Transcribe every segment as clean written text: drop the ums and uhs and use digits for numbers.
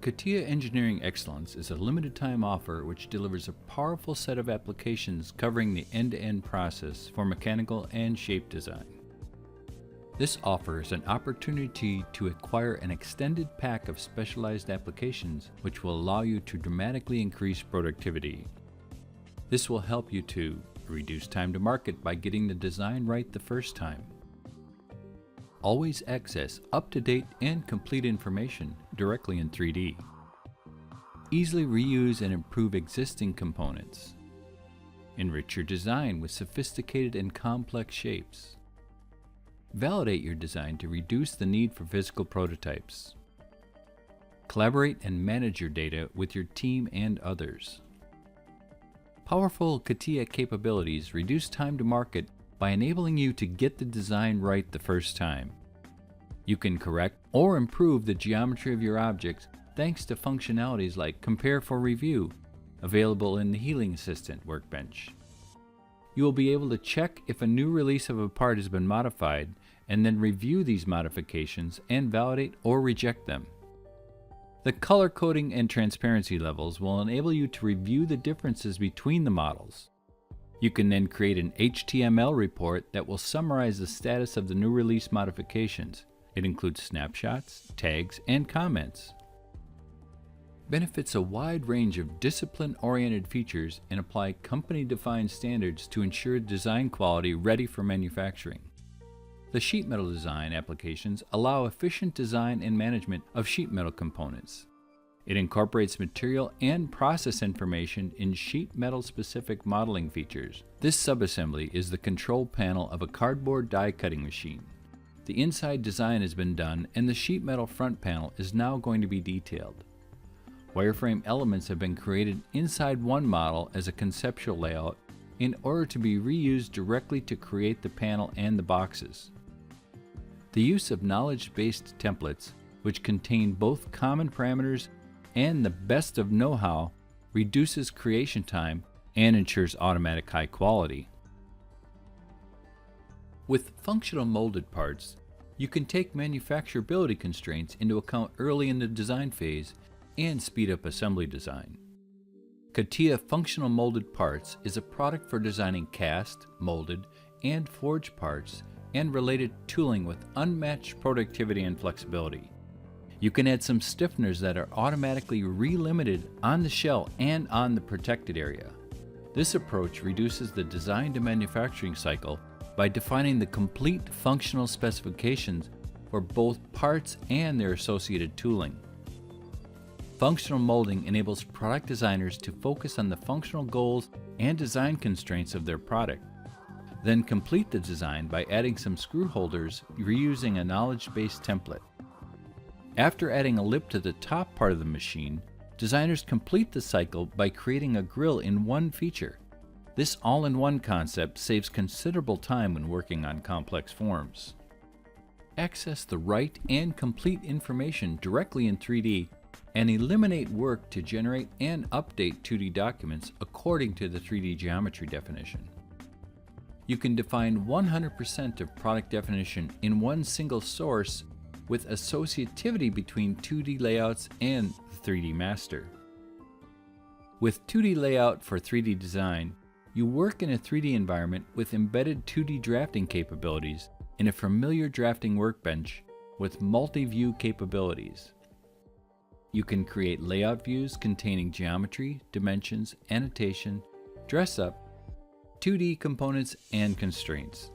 CATIA Engineering Excellence is a limited-time offer which delivers a powerful set of applications covering the end-to-end process for mechanical and shape design. This offers an opportunity to acquire an extended pack of specialized applications which will allow you to dramatically increase productivity. This will help you to reduce time to market by getting the design right the first time. Always access up-to-date and complete information directly in 3D. Easily reuse and improve existing components. Enrich your design with sophisticated and complex shapes. Validate your design to reduce the need for physical prototypes. Collaborate and manage your data with your team and others. Powerful CATIA capabilities reduce time to market by enabling you to get the design right the first time. You can correct or improve the geometry of your objects thanks to functionalities like Compare for Review, available in the Healing Assistant workbench. You will be able to check if a new release of a part has been modified and then review these modifications and validate or reject them. The color coding and transparency levels will enable you to review the differences between the models. You can then create an HTML report that will summarize the status of the new release modifications. It includes snapshots, tags, and comments. Benefits a wide range of discipline-oriented features and apply company-defined standards to ensure design quality ready for manufacturing. The sheet metal design applications allow efficient design and management of sheet metal components. It incorporates material and process information in sheet metal specific modeling features. This subassembly is the control panel of a cardboard die cutting machine. The inside design has been done and the sheet metal front panel is now going to be detailed. Wireframe elements have been created inside one model as a conceptual layout in order to be reused directly to create the panel and the boxes. The use of knowledge-based templates, which contain both common parameters and the best of know-how, reduces creation time and ensures automatic high quality. With functional molded parts, you can take manufacturability constraints into account early in the design phase and speed up assembly design. CATIA Functional Molded Parts is a product for designing cast, molded, and forged parts and related tooling with unmatched productivity and flexibility. You can add some stiffeners that are automatically relimited on the shell and on the protected area. This approach reduces the design to manufacturing cycle by defining the complete functional specifications for both parts and their associated tooling. Functional molding enables product designers to focus on the functional goals and design constraints of their product. Then complete the design by adding some screw holders reusing a knowledge-based template. After adding a lip to the top part of the machine, designers complete the cycle by creating a grill in one feature. This all-in-one concept saves considerable time when working on complex forms. Access the right and complete information directly in 3D and eliminate work to generate and update 2D documents according to the 3D geometry definition. You can define 100% of product definition in one single source with associativity between 2D layouts and the 3D master. With 2D layout for 3D design, you work in a 3D environment with embedded 2D drafting capabilities in a familiar drafting workbench with multi-view capabilities. You can create layout views containing geometry, dimensions, annotation, dress-up, 2D components, and constraints.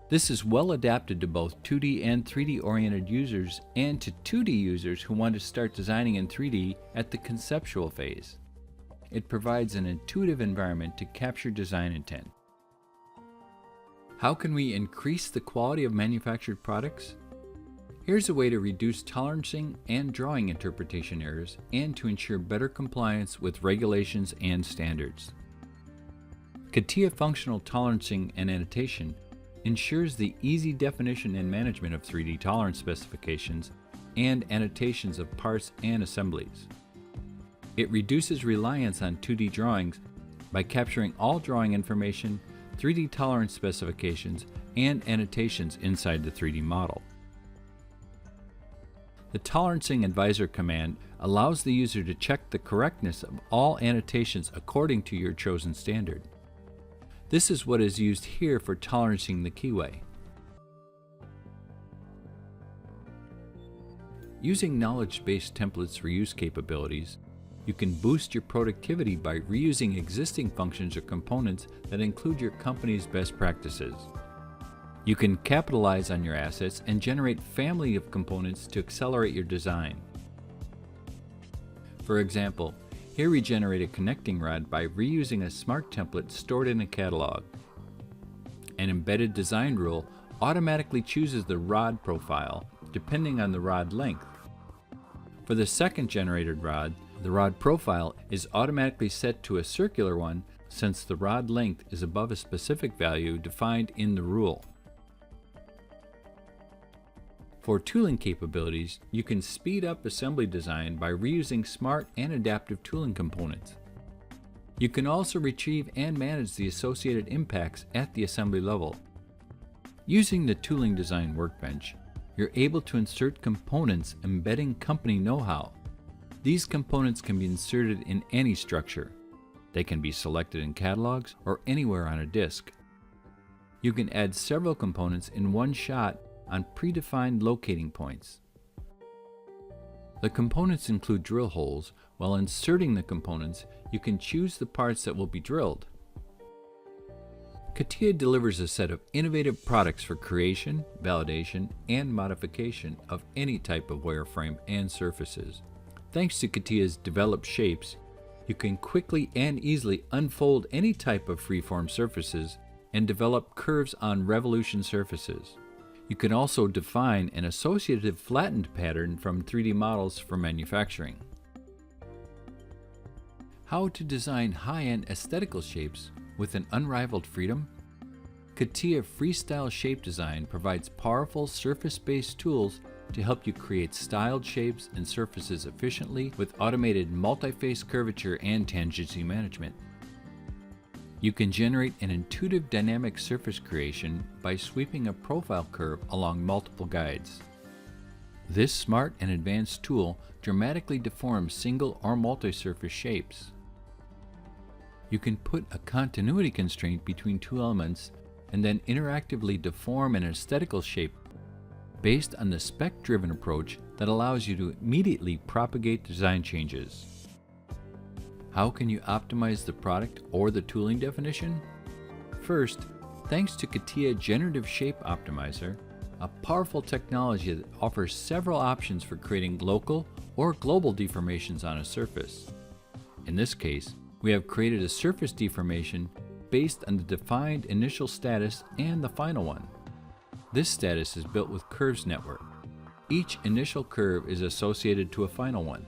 This is well adapted to both 2D and 3D oriented users and to 2D users who want to start designing in 3D at the conceptual phase. It provides an intuitive environment to capture design intent. How can we increase the quality of manufactured products? Here's a way to reduce tolerancing and drawing interpretation errors and to ensure better compliance with regulations and standards. CATIA Functional Tolerancing and Annotation ensures the easy definition and management of 3D tolerance specifications and annotations of parts and assemblies. It reduces reliance on 2D drawings by capturing all drawing information, 3D tolerance specifications, and annotations inside the 3D model. The Tolerancing Advisor command allows the user to check the correctness of all annotations according to your chosen standard. This is what is used here for tolerancing the keyway. Using knowledge-based templates reuse capabilities, you can boost your productivity by reusing existing functions or components that include your company's best practices. You can capitalize on your assets and generate family of components to accelerate your design. For example, here we generate a connecting rod by reusing a smart template stored in a catalog. An embedded design rule automatically chooses the rod profile depending on the rod length. For the second generated rod, the rod profile is automatically set to a circular one since the rod length is above a specific value defined in the rule. For tooling capabilities, you can speed up assembly design by reusing smart and adaptive tooling components. You can also retrieve and manage the associated impacts at the assembly level. Using the Tooling Design Workbench, you're able to insert components embedding company know-how. These components can be inserted in any structure. They can be selected in catalogs or anywhere on a disk. You can add several components in one shot on predefined locating points. The components include drill holes. While inserting the components, you can choose the parts that will be drilled. CATIA delivers a set of innovative products for creation, validation, and modification of any type of wireframe and surfaces. Thanks to CATIA's developed shapes, you can quickly and easily unfold any type of freeform surfaces and develop curves on revolution surfaces. You can also define an associative flattened pattern from 3D models for manufacturing. How to design high-end aesthetical shapes with an unrivaled freedom? CATIA Freestyle Shape Design provides powerful surface-based tools to help you create styled shapes and surfaces efficiently with automated multi-face curvature and tangency management. You can generate an intuitive dynamic surface creation by sweeping a profile curve along multiple guides. This smart and advanced tool dramatically deforms single or multi-surface shapes. You can put a continuity constraint between two elements and then interactively deform an aesthetical shape based on the spec-driven approach that allows you to immediately propagate design changes. How can you optimize the product or the tooling definition? First, thanks to CATIA Generative Shape Optimizer, a powerful technology that offers several options for creating local or global deformations on a surface. In this case, we have created a surface deformation based on the defined initial status and the final one. This status is built with curves network. Each initial curve is associated to a final one.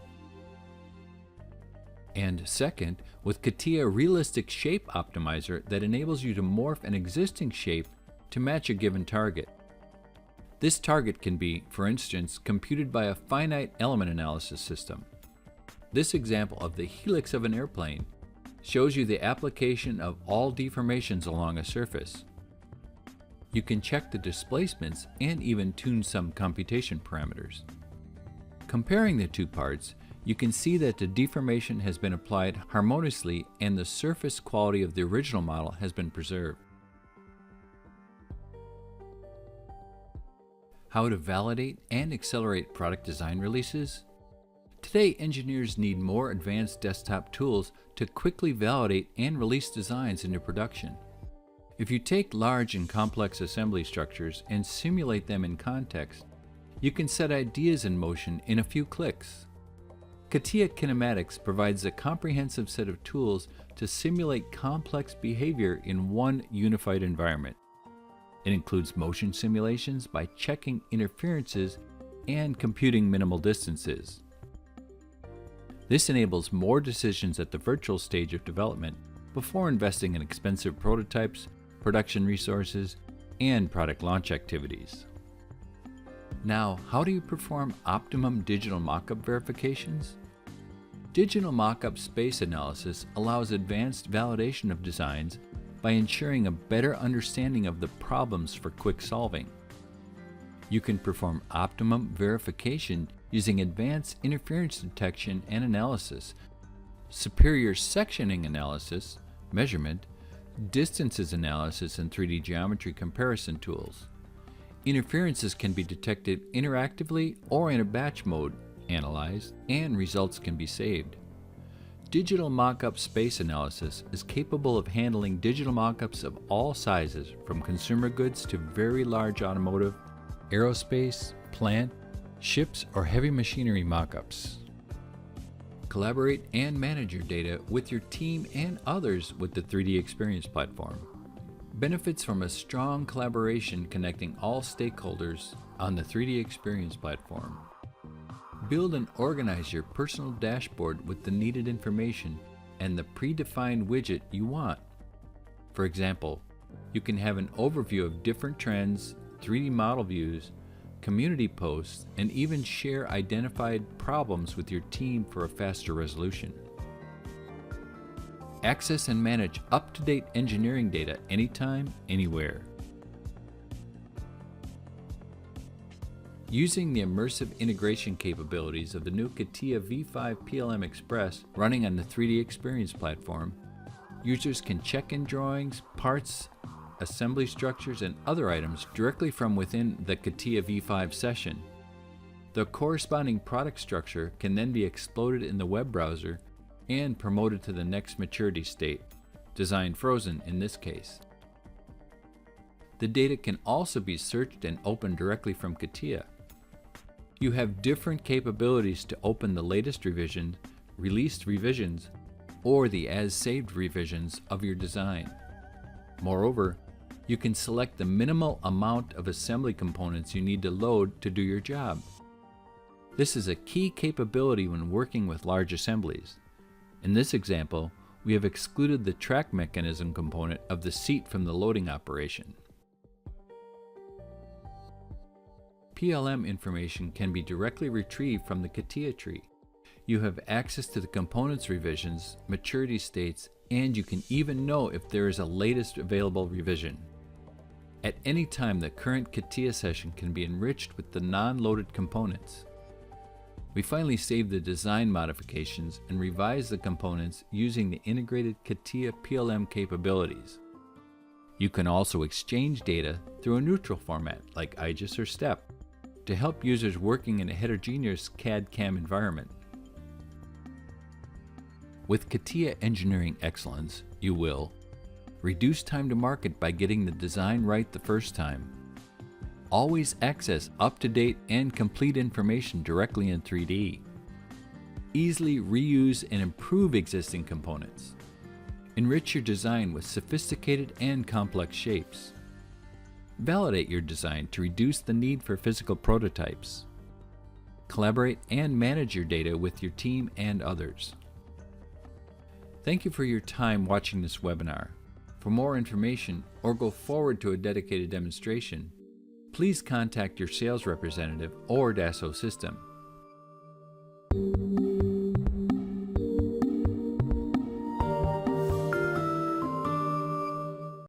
And second, with CATIA Realistic Shape Optimizer that enables you to morph an existing shape to match a given target. This target can be, for instance, computed by a finite element analysis system. This example of the helix of an airplane shows you the application of all deformations along a surface. You can check the displacements and even tune some computation parameters. Comparing the two parts, you can see that the deformation has been applied harmoniously and the surface quality of the original model has been preserved. How to validate and accelerate product design releases? Today, engineers need more advanced desktop tools to quickly validate and release designs into production. If you take large and complex assembly structures and simulate them in context, you can set ideas in motion in a few clicks. CATIA Kinematics provides a comprehensive set of tools to simulate complex behavior in one unified environment. It includes motion simulations by checking interferences and computing minimal distances. This enables more decisions at the virtual stage of development before investing in expensive prototypes, production resources, and product launch activities. Now, how do you perform optimum digital mockup verifications? Digital mockup space analysis allows advanced validation of designs by ensuring a better understanding of the problems for quick solving. You can perform optimum verification using advanced interference detection and analysis, superior sectioning analysis, measurement, distances analysis, and 3D geometry comparison tools. Interferences can be detected interactively or in a batch mode, analyzed, and results can be saved. Digital mock-up space analysis is capable of handling digital mock-ups of all sizes, from consumer goods to very large automotive, aerospace, plant, ships, or heavy machinery mock-ups. Collaborate and manage your data with your team and others with the 3D Experience platform. Benefits from a strong collaboration connecting all stakeholders on the 3D Experience platform. Build and organize your personal dashboard with the needed information and the predefined widget you want. For example, you can have an overview of different trends, 3D model views, community posts, and even share identified problems with your team for a faster resolution. Access and manage up-to-date engineering data anytime, anywhere. Using the immersive integration capabilities of the new CATIA V5 PLM Express running on the 3D Experience platform, users can check in drawings, parts, assembly structures, and other items directly from within the CATIA V5 session. The corresponding product structure can then be exploded in the web browser and promoted to the next maturity state, design frozen in this case. The data can also be searched and opened directly from CATIA. You have different capabilities to open the latest revisions, released revisions, or the as-saved revisions of your design. Moreover, you can select the minimal amount of assembly components you need to load to do your job. This is a key capability when working with large assemblies. In this example, we have excluded the track mechanism component of the seat from the loading operation. PLM information can be directly retrieved from the CATIA tree. You have access to the components revisions, maturity states, and you can even know if there is a latest available revision. At any time, the current CATIA session can be enriched with the non-loaded components. We finally saved the design modifications and revised the components using the integrated CATIA PLM capabilities. You can also exchange data through a neutral format like IGES or STEP to help users working in a heterogeneous CAD/CAM environment. With CATIA Engineering Excellence, you will reduce time to market by getting the design right the first time. Always access up-to-date and complete information directly in 3D. Easily reuse and improve existing components. Enrich your design with sophisticated and complex shapes. Validate your design to reduce the need for physical prototypes. Collaborate and manage your data with your team and others. Thank you for your time watching this webinar. For more information or go forward to a dedicated demonstration, please contact your sales representative or Dassault System.